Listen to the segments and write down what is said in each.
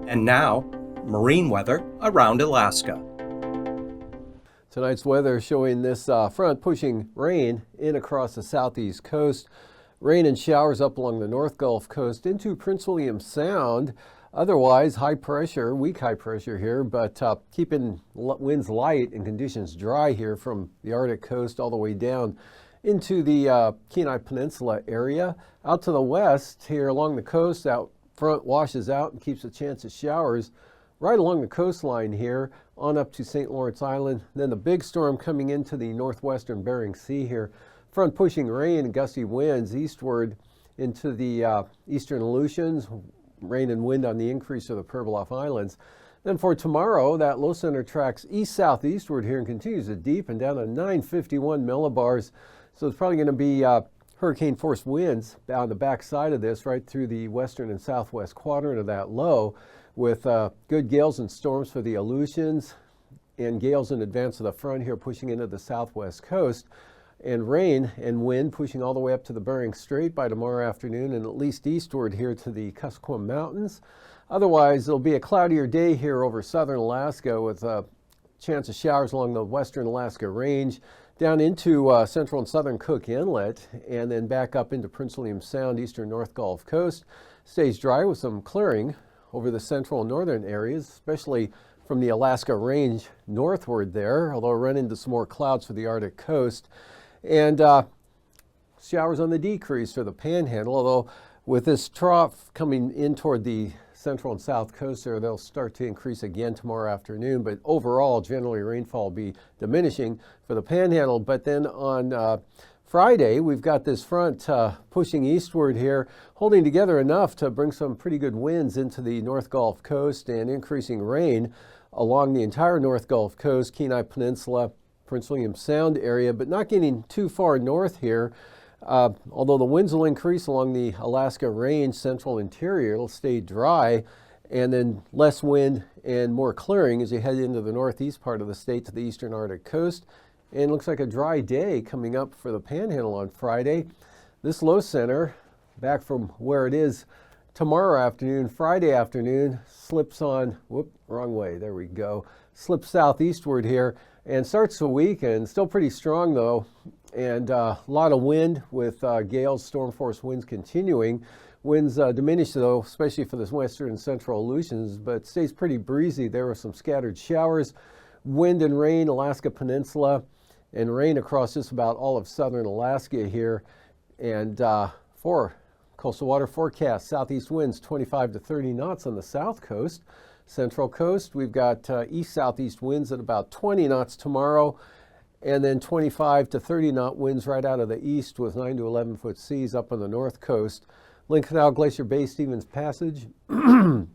And now, marine weather around Alaska. Tonight's weather showing this front pushing rain in across the southeast coast. Rain and showers up along the North Gulf Coast into Prince William Sound. Otherwise, high pressure, weak high pressure here, but keeping winds light and conditions dry here from the Arctic coast all the way down into the Kenai Peninsula area. Out to the west here along the coast, out front washes out and keeps a chance of showers right along the coastline here on up to St. Lawrence Island. Then the big storm coming into the northwestern Bering Sea here. Front pushing rain and gusty winds eastward into the eastern Aleutians. Rain and wind on the increase of the Pribilof Islands. Then for tomorrow, that low center tracks east-southeastward here and continues to deepen down to 951 millibars. So it's probably going to be hurricane force winds on the back side of this, right through the western and southwest quadrant of that low, with good gales and storms for the Aleutians and gales in advance of the front here pushing into the southwest coast. And rain and wind pushing all the way up to the Bering Strait by tomorrow afternoon and at least eastward here to the Kuskokwim Mountains. Otherwise, it'll be a cloudier day here over southern Alaska with a chance of showers along the western Alaska Range, down into central and southern Cook Inlet, and then back up into Prince William Sound, eastern North Gulf Coast. Stays dry with some clearing over the central and northern areas, especially from the Alaska Range northward there, although run into some more clouds for the Arctic coast. And showers on the decrease for the Panhandle, although with this trough coming in toward the central and south coast there, they'll start to increase again tomorrow afternoon. But overall, generally rainfall will be diminishing for the Panhandle. But then on Friday, we've got this front pushing eastward here, holding together enough to bring some pretty good winds into the North Gulf Coast and increasing rain along the entire North Gulf Coast, Kenai Peninsula, Prince William Sound area, but not getting too far north here. Although the winds will increase along the Alaska Range, central interior, it'll stay dry, and then less wind and more clearing as you head into the northeast part of the state to the eastern Arctic coast. And it looks like a dry day coming up for the Panhandle on Friday. This low center, back from where it is tomorrow afternoon, Friday afternoon, slips on, wrong way, there we go, slips southeastward here and starts the week, and still pretty strong though, and a lot of wind with gales, storm force winds continuing. Winds diminish though, especially for the western and central Aleutians, but stays pretty breezy. There are some scattered showers, wind and rain, Alaska Peninsula, and rain across just about all of southern Alaska here. And for coastal water forecast, southeast winds 25 to 30 knots on the south coast. Central coast, we've got east-southeast winds at about 20 knots tomorrow, and then 25 to 30 knot winds right out of the east with 9 to 11 foot seas up on the north coast. Lynn Canal, Glacier Bay, Stevens Passage, winds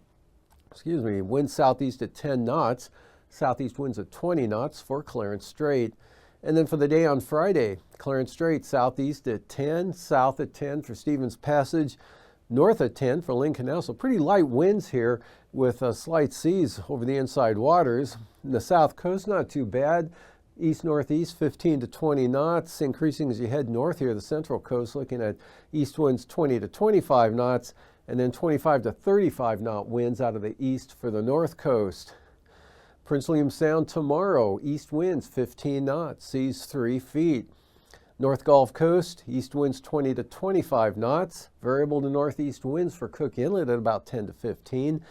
southeast at 10 knots, southeast winds at 20 knots for Clarence Strait. And then for the day on Friday, Clarence Strait, southeast at 10, south at 10 for Stevens Passage, north at 10 for Lynn Canal. So pretty light winds here with slight seas over the inside waters. In the south coast, not too bad. East-northeast, 15 to 20 knots, increasing as you head north here. The central coast looking at east winds 20 to 25 knots, and then 25 to 35 knot winds out of the east for the north coast. Prince William Sound tomorrow, east winds 15 knots, seas 3 feet. North Gulf Coast, east winds 20 to 25 knots, variable to northeast winds for Cook Inlet at about 10 to 15.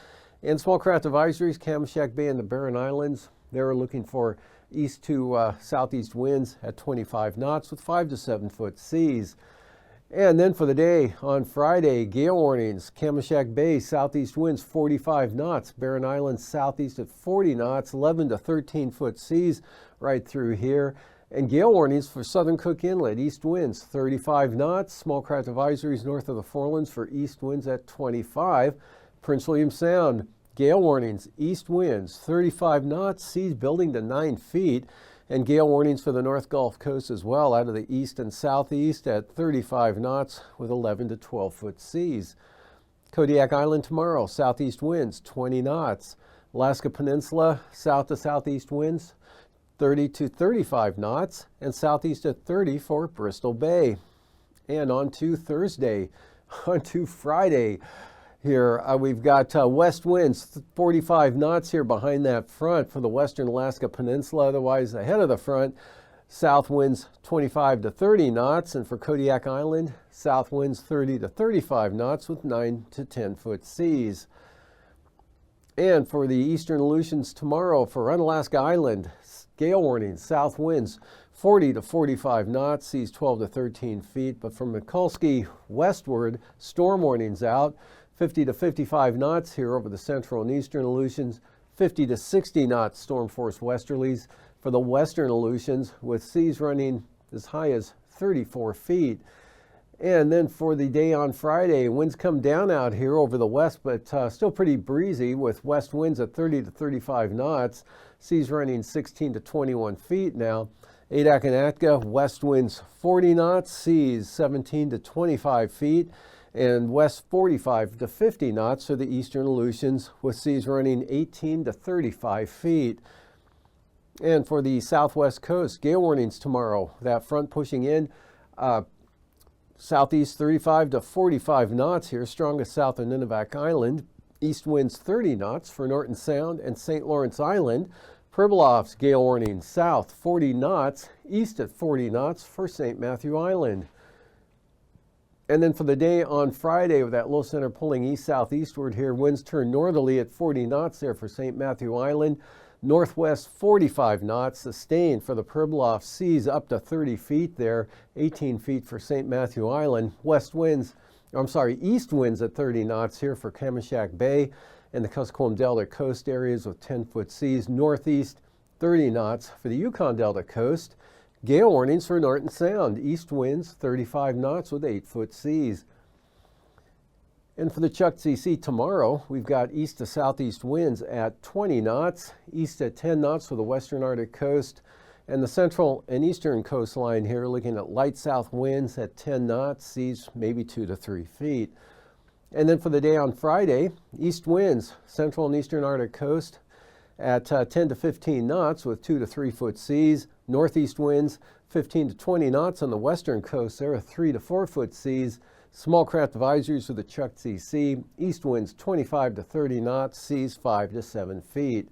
And small craft advisories, Kamishak Bay and the Barren Islands, they're looking for east to southeast winds at 25 knots with 5 to 7 foot seas. And then for the day on Friday, gale warnings, Kamishak Bay, southeast winds 45 knots, Barren Islands southeast at 40 knots, 11 to 13 foot seas right through here. And gale warnings for southern Cook Inlet, east winds 35 knots, small craft advisories north of the Forelands for east winds at 25. Prince William Sound, gale warnings, east winds 35 knots, seas building to 9 feet. And gale warnings for the North Gulf Coast as well out of the east and southeast at 35 knots with 11 to 12 foot seas. Kodiak Island tomorrow, southeast winds 20 knots. Alaska Peninsula, south to southeast winds 30 to 35 knots, and southeast at 30 for Bristol Bay. And on to Thursday, on to Friday. here. We've got west winds 45 knots here behind that front for the western Alaska Peninsula. Otherwise, ahead of the front, south winds 25 to 30 knots. And for Kodiak Island, south winds 30 to 35 knots with 9 to 10 foot seas. And for the eastern Aleutians tomorrow, for Unalaska Island, gale warning, south winds 40 to 45 knots, seas 12 to 13 feet. But from Mikulski westward, storm warnings out, 50 to 55 knots here over the central and eastern Aleutians, 50 to 60 knots storm force westerlies for the western Aleutians, with seas running as high as 34 feet. And then for the day on Friday, winds come down out here over the west, but still pretty breezy with west winds at 30 to 35 knots, seas running 16 to 21 feet now. Adak and Atka, west winds 40 knots, seas 17 to 25 feet, and west 45 to 50 knots for the eastern Aleutians, with seas running 18 to 35 feet. And for the southwest coast, gale warnings tomorrow. That front pushing in, southeast 35 to 45 knots here, strongest south of Nunivak Island. East winds 30 knots for Norton Sound and St. Lawrence Island. Pribilof's gale warning south 40 knots, east at 40 knots for St. Matthew Island. And then for the day on Friday, with that low center pulling east-southeastward here, winds turn northerly at 40 knots there for St. Matthew Island. Northwest 45 knots, sustained for the Pribilof, seas up to 30 feet there, 18 feet for St. Matthew Island. East winds at 30 knots here for Kamishak Bay and the Kuskokwim Delta coast areas with 10-foot seas. Northeast 30 knots for the Yukon Delta coast. Gale warnings for Norton Sound. East winds 35 knots with 8-foot seas. And for the Chukchi Sea tomorrow, we've got east to southeast winds at 20 knots, east at 10 knots for the western Arctic coast, and the central and eastern coastline here looking at light south winds at 10 knots, seas maybe 2 to 3 feet. And then for the day on Friday, east winds, central and eastern Arctic coast at 10 to 15 knots with 2 to 3 foot seas. Northeast winds 15 to 20 knots on the western coast. There are 3 to 4 foot seas. Small craft advisories for the Chukchi Sea. East winds 25 to 30 knots, seas 5 to 7 feet.